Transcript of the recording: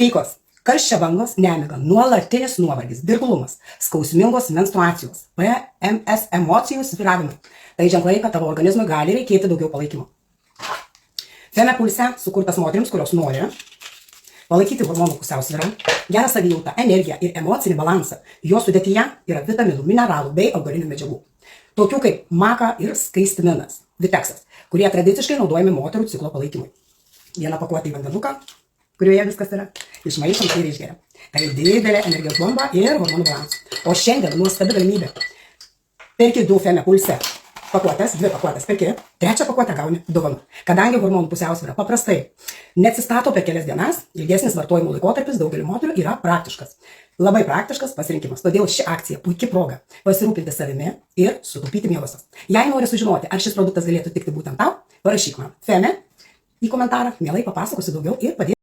Sveikos. Karščio bangos, nemiga, nuolatinis nuovargis, dirglumas, skausmingos menstruacijos, PMS emocijų svyravimai. Tai ženklai, kad tavo organizmui gali reikėti daugiau palaikymo. Feme pulse sukurtas moterims, kurios nori palaikyti hormonų pusiausvyrą, gerą savijautą, energiją ir emocinį balansą. Jo sudėtyje yra vitaminų, mineralų bei augalinių medžiagų. Tokių kaip maka ir skaistaminas, viteksas, kurie tradiciškai naudojami moterų ciklo palaikymui. Vieną pakuotę į vandenuką, kurioje viskas yra, išmaišom ir išgeria. Tai didelė energijos bomba ir hormonų balansas. O šiandien nuostabi galimybė. Perki 2 Feme pulse pakuotės, 2 pakuotės perki, 3 pakuotę gauni dovanų. Kadangi hormonų pusiausvyra paprastai neatsistato per kelias dienas, ilgesnis vartojimo laikotarpis daugeliu moterų yra praktiškas. Labai praktiškas pasirinkimas. Todėl ši akcija puikia proga pasirūpinti savimi ir sutaupyti mielosios. Jei nori sužinoti, ar šis produktas galėtų tikti būtent tau, parašyk man Feme į komentarą, mielai papasakosiu daugiau ir padėsiu.